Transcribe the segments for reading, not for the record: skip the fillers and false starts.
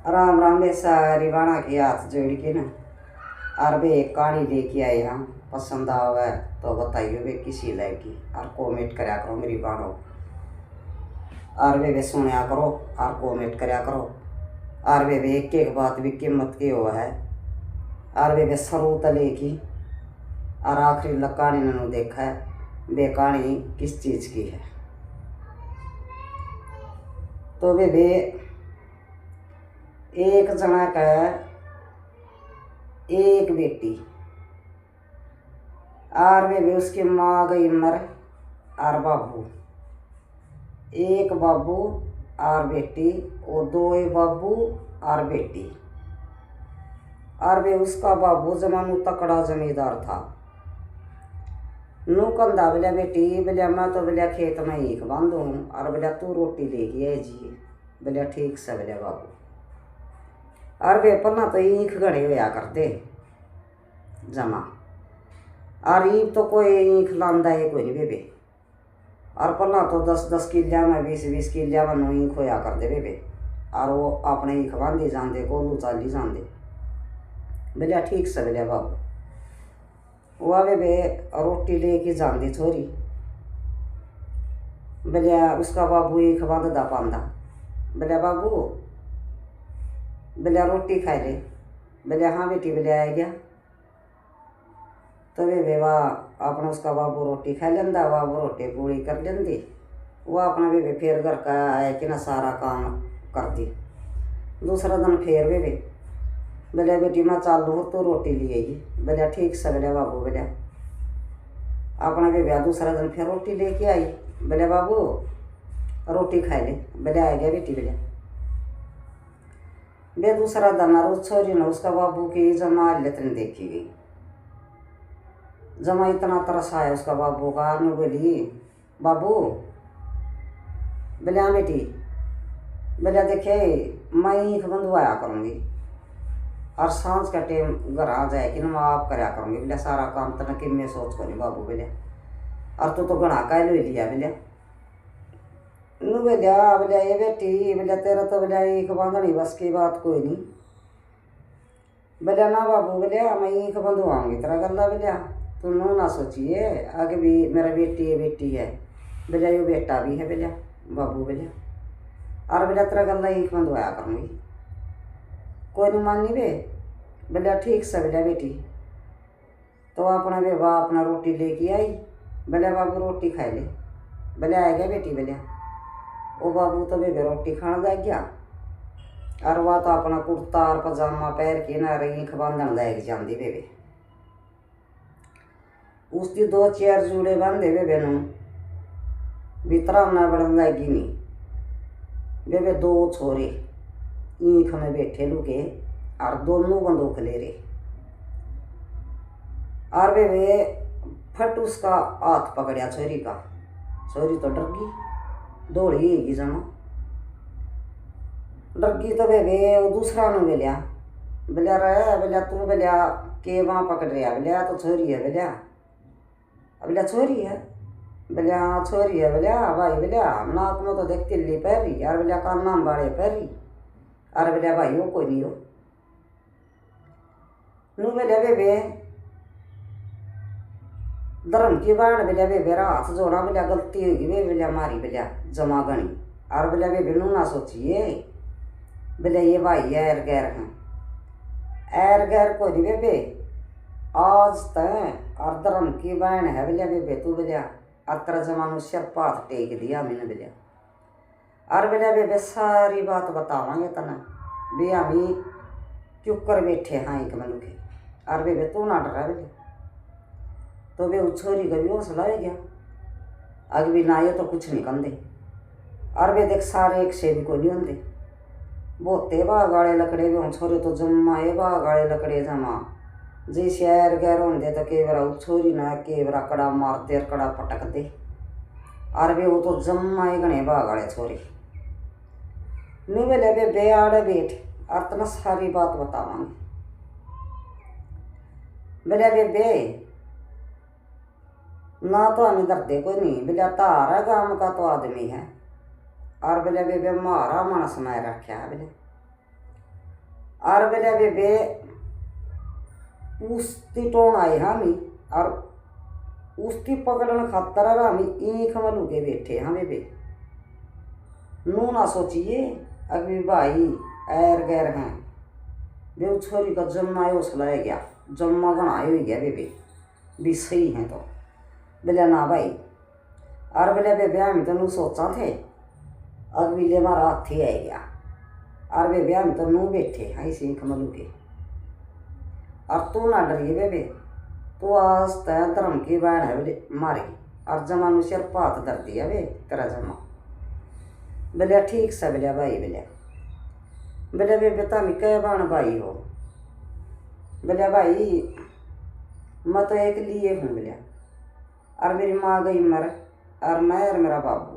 राम राम बे सारी बाणा की हाथ जोड़ के ना। और बे एक कहानी लेके आए हम, पसंद आवे तो बताइयो बे किसी लगी और कमेंट करया करो मेरी बाणो। और बे सुनया करो और कमेंट करया करो। और बे एक एक बात भी कीमत की हो है। और बे शुरू तले की और आखिरी कहानी ने देखा है बे कहानी किस चीज़ की है। तो बे एक जना का एक बेटी और वे उसकी माँ गई मर और बाबू, एक बाबू और बेटी, वो दो बाबू और बेटी। और वे उसका बाबू जमानू तकड़ा जमींदार था। नू कंधा बोलिया बेटी बोलिया मैं तो बोलिया खेत में ईख बांधू हूँ और बोलिया तू रोटी लेके आए जी। बोलिया ठीक से बोलिया बाबू। और वे पन्ना तो ईख घड़े होया करते जमा। और ईब तो कोई ईख लांदा है कोई नहीं बेबे। और पन्ना तो 10-10 किलिया में 20-20 किलिया में नो ईख होया करते बेबे। और वो अपने ईख बांधी जाते कोलू चाली जाते। बोलिया ठीक से बोलिया बाबू। वह बेबे रोटी लेके जाती छोरी। बोलिया उसका बाबू ईख बांधदा पांदा। बोलिया बाबू बोलिया रोटी खाए ले। बोलिया हाँ बेटी बोलिया आ गया। तो वे वाह अपना उसका बाबू रोटी खा लेंदा, बाबू रोटी पूरी कर लेंदी। वह अपना बेबे फिर घर का है कि ना सारा काम कर दी। दूसरा दिन फिर बेबे बोलिया बेटी मैं चालू तो रोटी ले आई। बोलिया ठीक से बोलिया बाबू। बोलिया अपना बेबे दूसरा दिन फिर रोटी लेके आई। बोलिया बाबू रोटी खाए ले। बोलिया आ गया बेटी। बोलिया बे दूसरा दिन रोज छोरी ने उसका बाबू की जमा लेतन देखी गई। जमा इतना तरस आया उसका बाबू का। न बोली बाबू बोलिया बेटी बोलिया देखे मैं ईख बंधवाया करूँगी और सांझ का टाइम घर आ जाए कि मैं आप कराया करूँगी। बोलिया सारा काम तो न कि मैं सोच को नहीं बाबू। बोलिया और तू तो घना का ले लिया। बोलिया नू बोलिया बोलिया ये बेटी बोलिया तेरा तो बोलिया ईख बांधनी बस की बात कोई नहीं। बोलिया ना बाबू बोलिया मैं ईख बंधवाऊँगी तेरा गल्ला। बोलिया तू नू ना सोचिए आगे भी मेरा बेटी है। बोलिया यो बेटा भी है। बोलिया बाबू। बोलिया और बोलिया तेरा गल्ला ईख बंधवाया करूँगी कोई नहीं मानी बे। बोलिया ठीक से बोलिया बेटी। तो अपना बे वाह अपना रोटी लेके आई। बोलिया बाबू रोटी खाए ले। बोलिया आ गया बेटी। बोलिया वो बाबू तो बेबे रोटी खाने जा गया और वह तो अपना कुर्ता और पजामा पहन के ना ईख बांधन लग जाती बेबे। उसकी 2 चेयर जूड़े बांधे बेबे नू भीतरा ना बढ़न लगी नहीं। बेबे 2 छोरे ईख में बैठे लुके और दोनों बंदूक ले रहे। और बेबे फट उसका हाथ पकड़िया छोरी का। छोरी तो डर गई दौड़ी है जना। डर गई तो बेबे वो दूसरा ने बोलिया बोलिया रहे बोलिया तू बोलिया के वहाँ पकड़ रहा। बोलिया तो छोरी है। बोलिया बोलिया छोरी है। बोलिया हाँ छोरी है। बोलिया भाई बोलिया नाक में तो देख तिल्ली पैरी यार। बोलिया कान नाम बाड़े पैरी। अरे बोलिया भाई वो कोई नहीं हो। नू बोलिया बेबे धर्म की बाण। बोलिया बेबे हाथ जोड़ा। बोलिया गलती होगी बे। बोलिया मारी। बोलिया जमा गणी। और बोलिया बेबे नू ना सोचिए बोलिया ये भाई एर गैर हैं। एर गैर कोई नहीं बेबे आज तय और धर्म की बाण है। बोलिया बेबे तू बोलिया अतर जमानू सिर पाथ टेक दिया मैंने। बोलिया और बोलिया बेबे सारी बात बतावांगे तना बे हमी क्यों कर बैठे हाँ एक मनुखे। और बेबे तू ना डरा। बोलिया तो वे छोरी का भी हौसला हो गया। अग भी ना ये तो कुछ नहीं कंदे। और वे देख सारे एक से भी कोई नहीं होंगे। बहुते बागाड़े लकड़े भी छोरे तो जमा है बागाड़े लकड़े जमा जी शहर गैर होंगे तो कई बार छोरी ना कई बार कड़ा मार दे कड़ा पटक दे। और वे वो तो जमा है गणे बागाड़े छोरे। नहीं बोले बे बे आड़े बैठ और तना सारी बात बतावांगे। बोले बे ना तो हमें डरते कोई नहीं। बोलिया तारा गांव का तो आदमी है। और बोले बेबे मारा मन समाये रखा है। बोले और बेले बेबे उसती टोन आए हामी और उसकी पकड़न खातर हामी ईख में लुके बैठे हाँ बेबे। नू ना सोचिए अभी भाई एर गैर हैं बे छोरी का जन्मा उसलाया गया जन्मा गणाए हो गया बेबे भी सही है तो बोले ना भाई। और बोले बेबे हम तो नू सोचा थे अगली ले मारा हाथी आ गया और बेबे हम तो नू बैठे हाँ सीख मलू के। और तू ना डरिए बेबे तू आज तय धर्म की बैन है बोले मारी और जमानु सिर पात दर दिया बे तेरा जमा। बोले ठीक से बोलिया भाई बोले बेबे तम कह बाण भाई हो। बोले भाई मैं तो एक लिए हूँ बोलिया और मेरी माँ गई मर और मैं और मेरा बाबू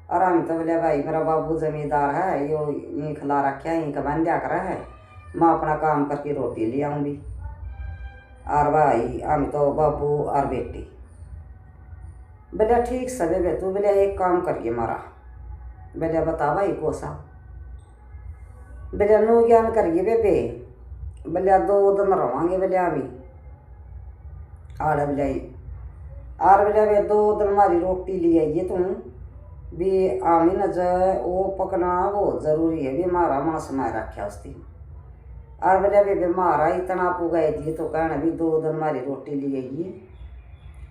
और हम तो बोले भाई मेरा बाबू जमींदार है यो यहीं खिला रखा है यहीं कमान लिया करा है मैं अपना काम करके रोटी ले आऊँगी। और भाई हम तो बाबू और बेटी। बोले ठीक से बेबे तू बोले एक काम करिए मारा। बोले बता भाई कोसा। बोले नो ज्ञान करिए बेबे बोले 2 दिन रहोगे बोले अभी आड़ बोले और बोले वे 2 दिन हमारी रोटी ले आइए तुम भी आमी न जाए वो पकना बहुत ज़रूरी है भी हमारा मन समय रखा उसकी। और बोले बेबे मारा इतना पुगाए दिए तो कहना भी 2 दिन हमारी रोटी ले आइए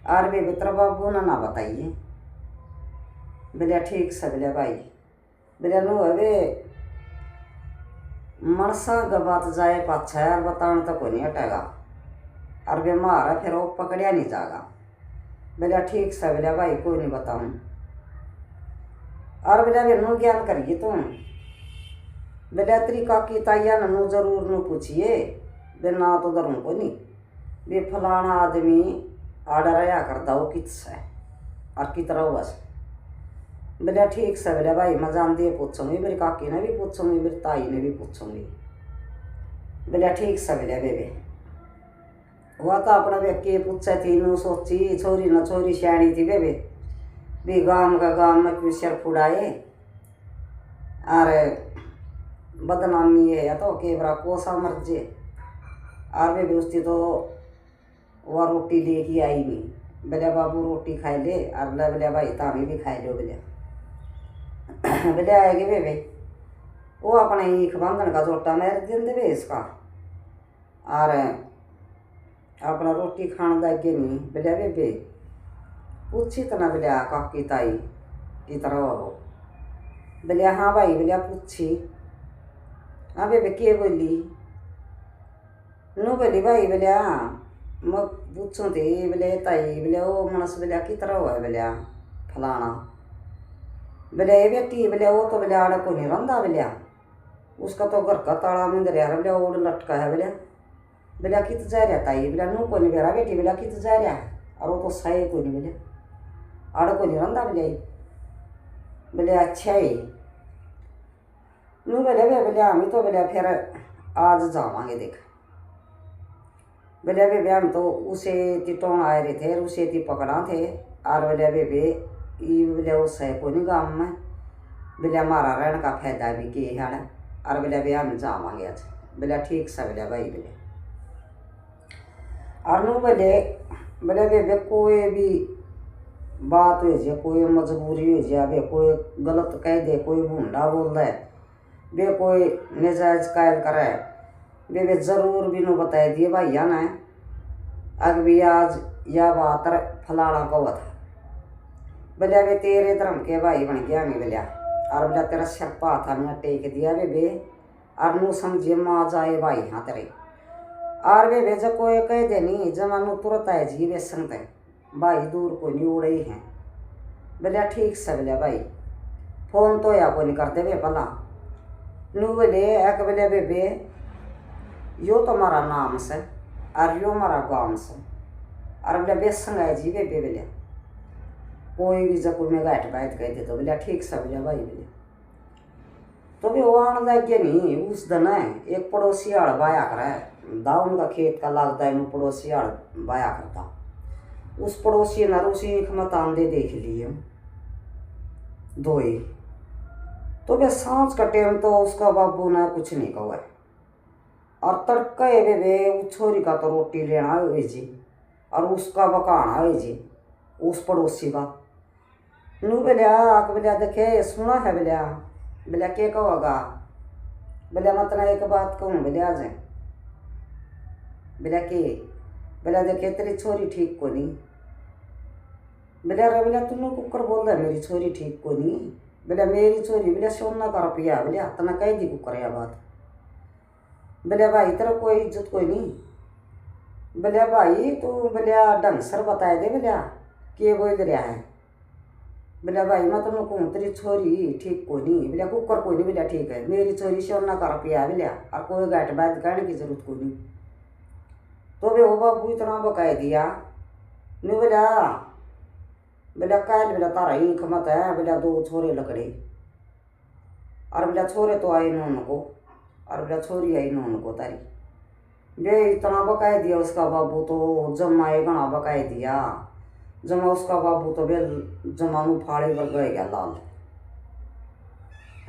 और बेबे तेरा बाबू ना बताइए। बोले ठीक से बोले भाई बोले नो अबे मनसा गबात जाए पाछा यार बताने तो कोई नहीं हटेगा और वे मारा फिर वो पकड़िया नहीं जाएगा। बोले ठीक से बोले भाई कोई नहीं बताऊँ। और बोले नो ज्ञान करिए तुम। बोले तेरी काकी ताइया नू जरूर न पूछिए बे ना तो डरूँ को नहीं बे फलाना आदमी आडा रहा करता वो किस है और कितना हुआ से। बोले ठीक से बोले भाई मैं जान दिए पूछूंगी मेरी काकी ने भी पूछूंगी मेरी ताई ने भी पूछूंगी। बोले ठीक से बोले बेबे वह तो अपना वे के पूछे थी नू सोची छोरी न छोरी सियाणी थी बेबे भी गाँव का गाँव में क्यों सिर फुड़ाए और बदनामी है या तो केवरा कोसा मर्जे। और बेबे उसकी तो वह रोटी लेके आई नहीं। बोले बाबू रोटी खाए ले और बोले भाई तामी भी खाए लो बोले। बोले आएगी बेबे वो अपने ईख बांधन का जोटा मेरे दिन दे इसका और अपना रोटी खाने लगे नहीं। बोले बेबे पूछी तो ना बोले काकी ताई की तरह हो। बोले हाँ भाई बोले पूछी। हाँ बेबे के बोली नो बोली भाई बोले हाँ मैं पूछूँ थी बोले ताई बोले वो मनस बोले की तरह हुआ बोले फलाना। बोले ये बेटी बोले वो तो बोले आड़ा को नहीं रंधा बोले उसका तो घर का ताला मंदिर यार बोले ओढ़ लटका है बोले कित जा रहा ताई बोले नो को नहीं बेरा बेटी बोले कित जा रहा है और वो तो सही को नहीं बोले आड़ा को नहीं रंधा बोले अच्छा ही नू बोले हम तो बोले फिर आज जावांगे देख। बोले बेबे हम तो उसे टिटोन आए रहे थे उसे ती पकड़ा थे और बोले बेबे ये बोले उस है को नहीं गाँव में बोले हमारा रहने का फायदा भी के है और बोले भैया हम जावांगे आज। बोले ठीक से बोले भाई बोले और नू बोले बेबे कोई भी बात हो जाए कोई मजबूरी हो जाए कोई गलत कह दे कोई भूंडा बोल दे बे कोई नजायज कायल करे बेबे जरूर भी नो बताए दिए भाई या ना अग भी आज या बात फलाना का हुआ था। बोले बे तेरे धर्म के भाई बन गया मैं बोलिया और बोला तेरा छप्पा था मैं टेक दिया बेबे और नू समझे माँ जाए भाई हाँ तेरे और बेबे जब कोई कह दे नहीं जमानू तुरंत आए जी वे संगते भाई दूर को नहीं उड़े ही हैं। बोले ठीक से बोले भाई फोन तो या को नहीं करते बे भला नू बोले एक बोले बेबे यो तो हमारा नाम से और यो हमारा गाँव से और बोले बेसंग है जी बेबे बोले कोई भी जब में गाठ बैठ गए थे तो बोले ठीक से बोले भाई बोले तो भी वो आने लगे नहीं उस दिन एक पड़ोसी आड़ बाया करे दाउन का खेत का लगता है पड़ोसी आड़ बाया करता उस पड़ोसी ने उसी एक मतान दे देख लिए दो ही तो वे सांझ का टाइम तो उसका बाबू ने कुछ नहीं कहा और तड़के वे उस छोरी का तो रोटी लेना हुई जी और उसका बकाना हुई जी उस पड़ोसी का नू बोलिया आक बोलिया देखे सुना है बोलिया बोलिया के कहोगा बोलिया मतलब एक बात कहूँ बोलिया आज बोलिया के बोलिया देखे तेरी छोरी ठीक को नहीं बोलिया रे बोलिया तुमने कुकर बोल रहा मेरी छोरी ठीक को नहीं बोलिया मेरी छोरी बोलिया सोना का रुपया बोलिया तना कह दी कुकर या बात बोलिया भाई तेरा कोई इज्जत कोई नहीं बोलिया भाई तू बोलिया ढंग सर बताए दे बोलिया के बोल रहा है बोलिया भाई मैं तुमने कहूँ तेरी छोरी ठीक को नहीं बोलिया कुकर कोई नहीं बोलिया ठीक है मेरी छोरी सोना का रुपया बोलिया और कोई गाठ बात कहने की जरूरत कोई नहीं तो वे वो बाबू इतना बकाए दिया नहीं बोलिया काल बोला तारा ही खमत है बोलिया दो छोरे लकड़े और बोलिया छोरे तो आए नून को और बोलिया छोरी आई नून को तारी वे इतना बकाए दिया उसका बाबू तो जमा एक गणा बकाए दिया जमा उसका बाबू तो बे जमानू फाड़े कर गए गया लाल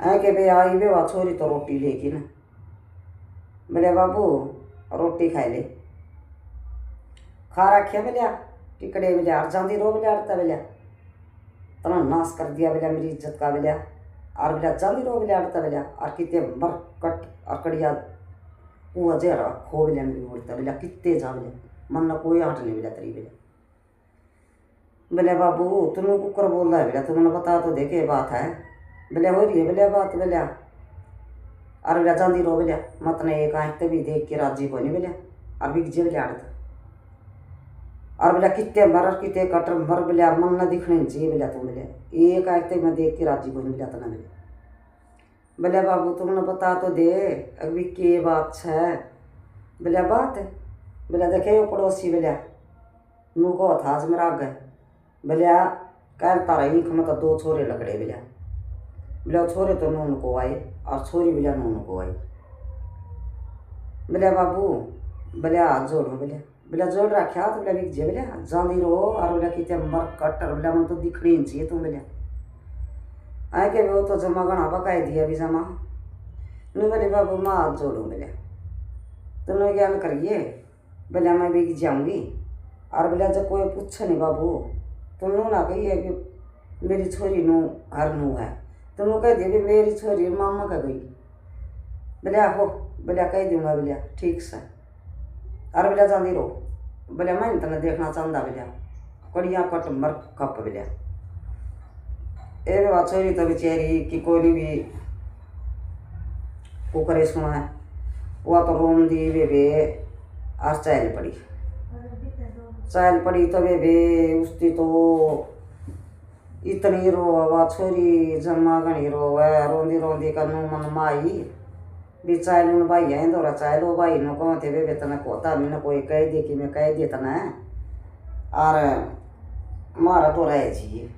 है कि बे आई बे वह छोरी तो रोटी लेगी ना बोले बाबू रोटी खाए ले खा रखिया बोलिया टिकड़े बोलिया जाती रो बोलिया अड़ता बोलिया तना नाश कर दिया बोलिया मेरी इज्जत का बोलिया और बोलिया जाती रो बोलिया अड़ता बोलिया और कितने मर कट अकड़िया वो अजय खो बोलिया मेरी उड़ता बोलिया कितने जा बोलिया मन ना कोई आट नहीं बोलिया तरी बोलिया बोले बाबू तुमने कुकर बोल रहा है बोलिया तुमने बता तो देखे बात है बोलिया हो रही है बोलिया बात बोलिया और बोलिया जाती रो बोलिया मत ने एक आँख भी देख के राजी को नहीं बोलिया और बिगजे बोलिया अड़ता और बोला कितने मर कितने कटर मर बोलिया मन न दिखने चाहिए बोलिया तुम बोलिया एक आँख तक मैं देख के राजी को नहीं बोलिया तना बोलिया बोलिया बाबू तुमने बता तो दे अभी के बात है बोलिया बात है बोलिया देखे वो पड़ोसी बोलिया नू को था आज मेरा गए बोलिया कल तारा ही मतलब दो छोरे लकड़े बोलिया छोरे तो नून को आए और छोरी बोलिया नून को आई बोलिया बाबू बोलिया हाथ जोड़ो बोलिया जोड़ रखा तो बोलिया बिक जे बोलिया जानी रो और बोलिया कितने मर कटर बोलिया मन तो दिखनी नहीं चाहिए तुम बोलिया आए के वो तो जमा गणा बकाए दिया भी जमा नू बोले बाबू मैं हाथ जोड़ूँ बोलिया तुमने ज्ञान करिए बोलिया मैं बिक जाऊँगी और बोलिया जब कोई पूछे नहीं बाबू तुम ना कहिए कि मेरी छोरी नू हर नू है तुम कह दिए कि मेरी छोरी मामा का गई बोलिया हो बोलिया कह दूँगा बोलिया ठीक से और बोलिया जानी रो बोलिया मैं तने देखना चाहता बोलिया कड़िया कट मर कप बोलिया ए बात छोरी तो बेचारी कि कोई भी कुकरे सुना है वह तो रोम दी वे और चाल पड़ी तो वे उसकी तो इतनी रोवा छोरी जमा घनी रोवे रोंदी रोंदी का नू मन माई भी चाय लून भाई है दौरा चाय लो भाई नो कहते वे तना कोता मैंने कोई कह दे कि मैं कह दे तना और मारा तो रहे जी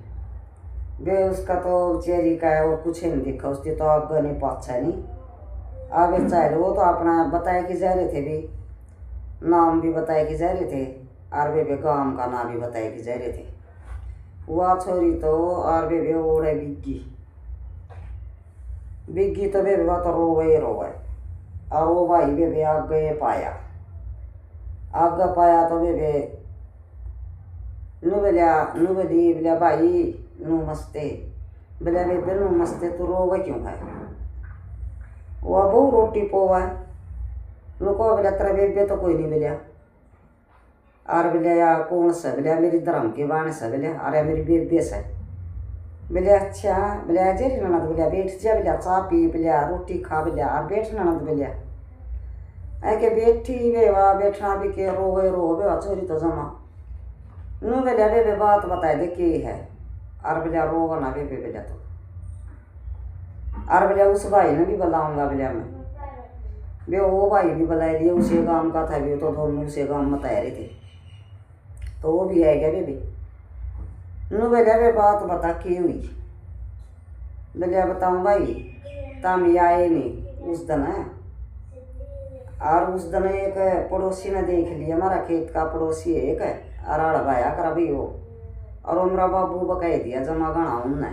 वे उसका तो चेरी का है और कुछ नहीं देखा उसकी तो अब नहीं पाछा नहीं आगे चाहे वो तो अपना बताए कि जा रहे थे भी नाम भी बताए कि जा रहे थे और वे गाँव का नाम भी बताए कि जा रहे थे वह छोरी तो और वे ओढ़े बिग्गी तो वे तो रोवे और वो भाई वे आग गए पाया तो वे नू बोलिया भाई नू मस्ते बोलिया वे नू मस्ते तो रोवे क्यों है वह बहु रोटी पोवा नू को बोलिया तेरा बेबे तो कोई नहीं बोलिया और बोलिया कौन सा बोलिया मेरी धर्म की बाण से बोलिया अरे मेरी बेबे से बोलिया अच्छा बोलिया जेरी ननद बोलिया बैठ जा बोलिया चाय पी बोलिया रोटी खा बोलिया और बैठ ननद बोलिया ऐ के बैठी वे वहाँ बैठना भी के रोवे वा छोरी तो जमा नू बोलिया वे बात बताए दे के है और बोलिया रोवा ना वे बोलिया तो और बोलिया उस भाई ने भी बुलाऊंगा बोलिया मैं वे वो भाई भी बुलाए दिए उसे गाँव का था भी तो दोनों उसे गाँव में तैयारी थे तो वो भी आएगा वे नू बोलिया वे बात बता की हुई बोलिया बताऊँ भाई तम आए नहीं उस दिन है और उस दिन एक पड़ोसी ने देख लिया हमारा खेत का पड़ोसी एक है अराड़ भाया कर अभी वो और मेरा बाबू बकाए दिया जमा गणा उनने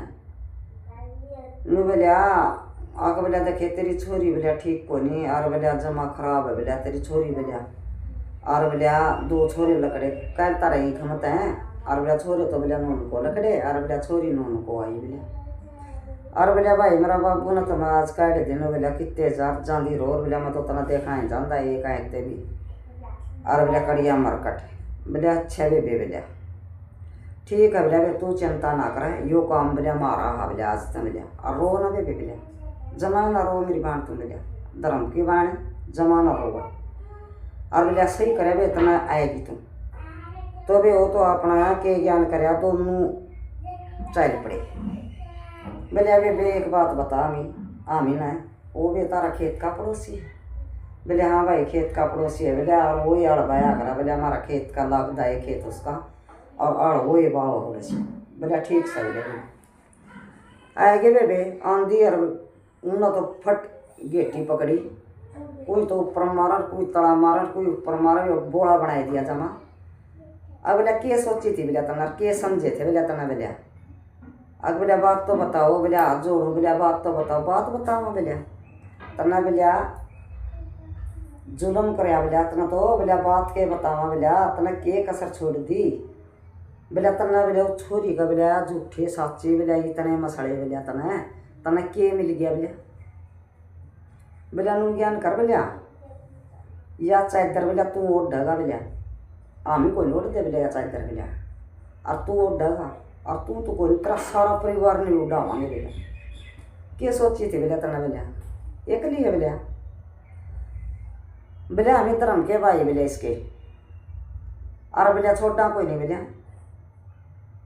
नू बोलिया आगे बोलिया देखे तेरी छोरी बोलिया ठीक को नहीं और बोलिया जमा खराब है बोलिया तेरी छोरी बोलिया और बोलिया 2 छोरे लकड़े कह तारा ही खमत है और बोलिया छोरे तो बोलिया नून को लकड़े और बोलिया छोरी नून को आई बोलिया और बोलिया भाई मेरा बाबू ने तो मैं आज काट दिन बोलिया कितने जार जांदी रोर बोलिया मैं तो तना देखा ही जाता एक आते भी और बोलिया कड़िया मरकट बोलिया अच्छा बेबे बोलिया ठीक है बोलिया तू चिंता ना कर यो काम बोलिया मारा हा बोलिया आज तक बोलिया और रो ना बेबे बोलिया जमा ना रो मेरी बाण तुम बोलिया धर्म की बाण जमा ना रोगा और बोलिया सही करे बे इतना आएगी तुम तो बे वो तो अपना के ज्ञान करे दोनों चल पड़े बोलिया बे एक बात बता आमी ना वो भी तारा खेत का पड़ोसी है बोले हाँ भाई खेत का पड़ोसी है बोले और वही अड़ बाया करा बोले हमारा खेत का लगता है खेत उसका और अड़ वही बाव हो रही बोले ठीक सही बोले आएगे बेबे आंधी और उन तो फट गेटी पकड़ी कोई तो ऊपर मारा कोई तड़ा मारा कोई ऊपर मारा बोला बनाई दिया जमा अब बोले के सोची थी बोलिया तना के समझे थे बोलिया तना बोलिया अब बोलिया बात तो बताओ बोलिया हाथ जोड़ो बोलिया बात तो बताओ बात बताओ बोलिया तना बोलिया जुलम कर बोलिया तना तो बोलिया बात के बतावा बोलिया तना के कसर छोड़ दी बोलिया तना बोलिया छोरी का बोलिया झूठे साची बोलिया इतने मसड़े बोलिया तना के मिल गया बोलिया नू ज्ञान कर बोलिया या चादर बोलिया तू ओढ़ ढगा बोलिया आमी कोई ओढ़ दे बोलिया चादर बोलिया और तू ओढ़ ढगा और तू तो कोई तेरा सारा परिवार नहीं उड़ावांगे बोलिया के सोची थी बोलिया तना बोलिया एक लिए बोलिया बोलिया हमें धर्म के भाई बोलिया इसके और बोलिया छोटा कोई नहीं बोलिया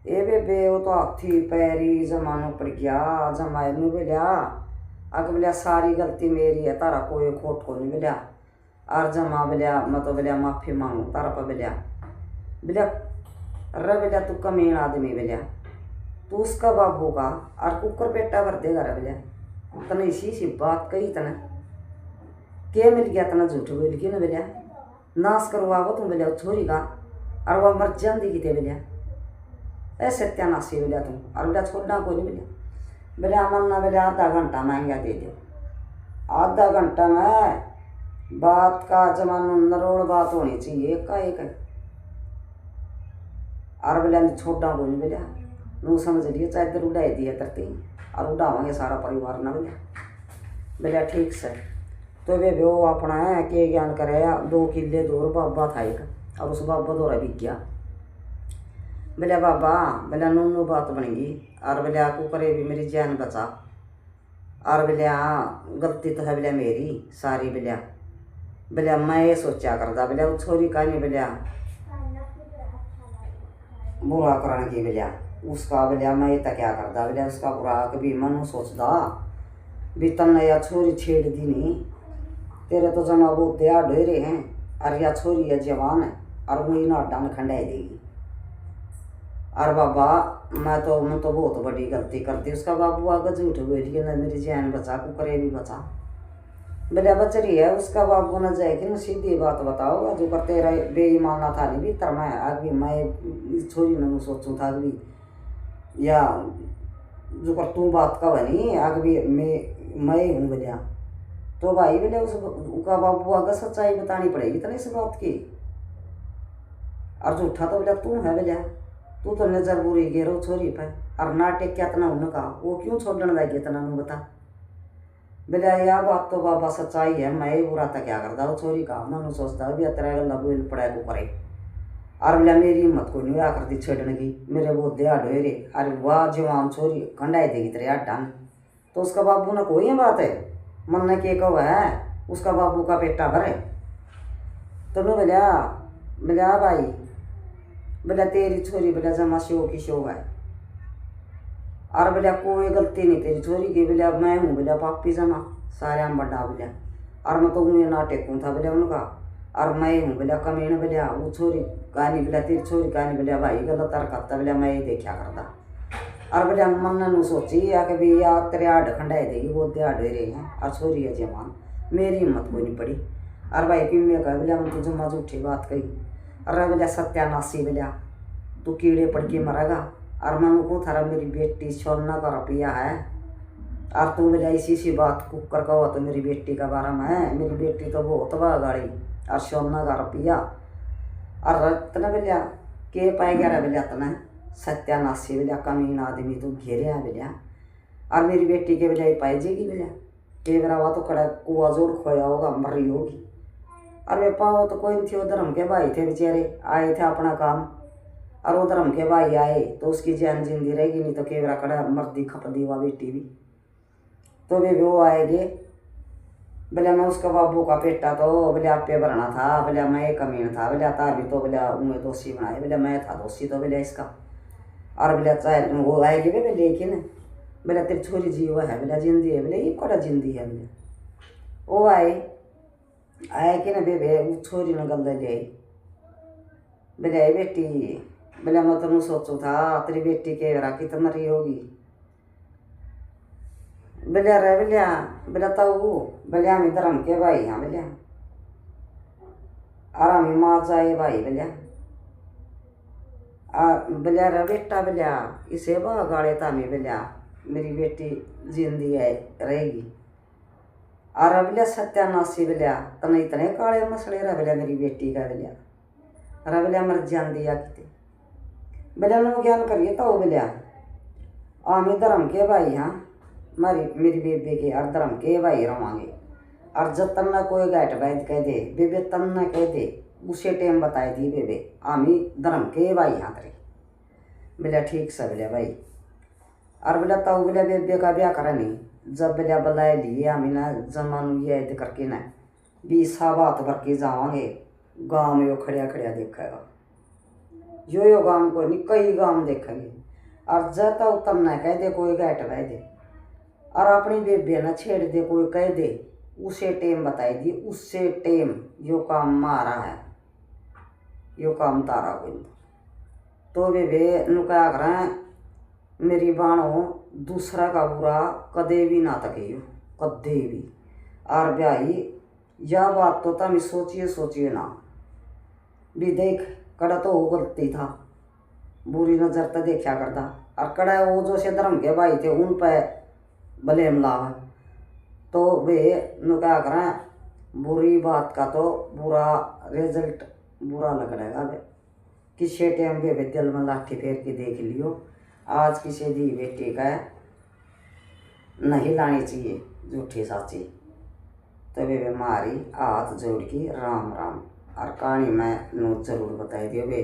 ए बेबे वो तो हाथी पैरी जमानो पड़ गया जमाए नहीं बोलिया अग बोलिया सारी गलती मेरी है तारा कोई खोट को नहीं बोलिया और जमा बोलिया मैं तो बोलिया माफ़ी मांगू तारा पर बोलिया अरे बोलिया तू कमीन आदमी बोलिया तू उसका बाबू का और कुकर पेटा भर देगा रे बोलिया तने इसी बात कही तना के मिल गया तना झूठ बोल के ना बोलिया नाश करवाओ तुम बोलिया छोरी का और वह मर जाती की थे बोलिया ऐ सत्यानाशी बोलिया तुम और बोलिया छोड़ना कोई नहीं बोलिया बोलिया मन ना बोलिया आधा घंटा महंगा दे दो आधा घंटा में बात का जमानो नरोड़ बात होनी चाहिए एक का एक है और बोलिया छोड़ना कोई नहीं बोलिया नू समझ लिया चाहे इधर उड़ाई दिया तरती और उड़ावांगे सारा परिवार ना बोलिया ठीक से तो वे वो अपना है के ज्ञान करे 2 किले दूर बाबा था एक और उस बाबा दौरा बिक गया बोलिया बाबा बोलिया नूनू बात बनेगी और बोलिया कुकरे भी मेरी जान बचा और बोलिया गलती तो है बोलिया मेरी सारी बोलिया मैं ये सोचा करता बोलिया वो छोरी का नहीं बोलिया बुरा करने की बोलिया उसका बोलिया मैं तो क्या करता बोलिया उसका बुरा कभी मन सोचता भी तन या छोरी छेड़ दी नहीं तेरे तो जना वो दया ढेरे हैं और या छोरी है जवान है और वही ना डान खंडाई देगी और बाबा मैं तो बहुत बड़ी गलती करती उसका बाबू आगे झूठ बोलिए ना मेरी जान बचा कुकरे भी बचा बोलिया बचरी है उसका बाबू न जाएगी ना सीधी बात बताओ जो कर तेरा बेईमाना था नहीं भी तर मैं आगे मैं छोरी न सोचूँ था भी या जो कर तू बात का बनी आगे भी मैं हूँ बोलिया तो भाई बोले उसका बाबू आगे सच्चाई बतानी पड़ेगी तो इस बात की और झूठा तो बोलिया तू है बोलिया तू तो नजर बुरी गेरो छोरी पर और नाटक क्या तना उन्होंने कहा वो क्यों छोड़ने लगे तना नू बता बोलिया यह बात तो बाबा सच्चाई है मैं बुरा था क्या करता वो छोरी का मन सोचता भी तेरा गला बोल पड़ा को करे और बोलिया मेरी हिम्मत को नहीं आ करती छेड़ने की मेरे वो दया ढोरे अरे वाह जवान छोरी खंडाई देगी तेरे अड्डा तो उसका बाबू ने कोई बात है मन ने के कहो है उसका बाबू का पेटा भरे तो नो बोलिया भाई बोलिया तेरी छोरी बोलिया जमा शो की शो है और बोलिया कोई गलती नहीं तेरी छोरी की बोलिया मैं हूँ बोलिया पापी जमा सारे हम बड़ा बोलिया और मैं तो उन्हें नाटक हूँ था बोलिया उनका और मैं हूँ बोलिया कमीन बोलिया वो छोरी कहानी बोलिया तेरी छोरी कहानी बोलिया भाई गलत हरकत बोलिया मैं ही देखा करता और बोलिया मन ने सोची या कि भी या तेरे आड़ खंडाई देगी वो दे आड़ रहे हैं और छोरी है जवान मेरी हिम्मत कोई नहीं पड़ी और भाई कि मैं कह बोलिया मैं तुझे जमा झूठी बात कही अरे बोलिया सत्यानाशी बोलिया तू कीड़े पड़ के मरेगा और मैं को थारा मेरी बेटी छोड़ना का रुपया है और तू बोले ऐसी सी बात कुकर का हो तो मेरी बेटी का बारे में, मेरी बेटी तो बहुत बा गाड़ी और सोना का रुपया और रत्न बोलिया के पाए गया बोलिया तना सत्यानाशी बोलिया कमीन आदमी तू घेरे है बोलिया और मेरी बेटी के बोलिया पाई जाएगी बोलिया के मेरा हुआ तो खड़ा कुआ जोड़ खोया होगा मर रही होगी। और वे पाओ तो कोई नहीं थे, वो धर्म के भाई थे बेचारे, आए थे अपना काम और वो धर्म के भाई आए तो उसकी जान जिंदी रहेगी, नहीं तो केवरा कड़ा मर्दी खपदी हुआ बेटी भी। तो वे वो आएगे बोले मैं उसका बाबू का पेटा तो बोले आप पे भरना था, बोले मैं एक कमीन था, बोले तार भी तो बोले उन्हें दोषी बनाए, बोले मैं था दोषी तो बोले इसका। और बोले चाहे वो आएगी बोले लेकिन बोले तेरी छोरी जीव है, बोले जिंदी है, बोले ये कड़ा जिंदी है, बोले वो आए कि ना बेबे वो छोरी ने गल ले आई बोले बेटी, बोले मैं तो सोचू था तेरी बेटी के राखी तो मरी होगी, बोले अरे बोले तब बोले हम धर्म के भाई हाँ बोले और हम माँ जाए भाई बोले अरे बेटा बोलिया इसे बा गाड़े था मैं बोलिया मेरी बेटी जिंदी है रहेगी। और बोलिया सत्यानाशी बोलिया तने इतने काले मसले रहा बोलिया मेरी बेटी का बोलिया अरे बोलिया मर जान दिया कितने बोलिया नो ज्ञान करिए तो बोलिया आमी धर्म के भाई हाँ मेरी बेबे के और धर्म के भाई रवांगे और जब तन्ना कोई गाइट बैठ कह दे बेबे तन्ना कह दे उसे टाइम बताए दी बेबे आमी धर्म के भाई हाँ तेरे बोलिया ठीक से बोलिया भाई। और बोला तो बोलिया बेबे का ब्याह करा नहीं जब बोलिया बुलाए लिए आमी ना जमानू ये करके ना 20 बात भर के जावांगे गाँव में यो खड़िया खड़िया देखेगा यो गाँव को नहीं कई गाँव देखेंगे और जाता उतर ना कह दे कोई गाइट बह दे और अपनी बेबे ना छेड़ दे कोई कह दे उसे टेम बताई दी उससे टेम यो काम मारा है यो काम तारा कोई तो बेबे नु क्या करें मेरी बाणो दूसरा का बुरा कदे भी ना तके यो कदे भी। और भाई यह बात तो तुम सोचिए ना भी देख कड़ा तो वो गलती था बुरी नज़र तो देखा करता और कड़ा वो जो से धर्म के भाई थे उन पर ब्लेम लावा तो वे नु क्या करें बुरी बात का तो बुरा रिजल्ट बुरा लग रहेगा वे किसी टाइम वे दिल में लाठी फेर के देख लियो आज किसी दी बेटी का नहीं लानी चाहिए झूठी साची। तो वे मारी हाथ जोड़ की राम राम और कहानी में नो जरूर बताई दियो वे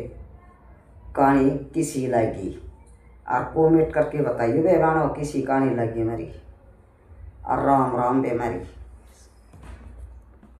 कहानी किसी लगी और कमेंट करके बताइए वे बाणो किसी कहानी लगी मेरी और राम राम बे मेरी।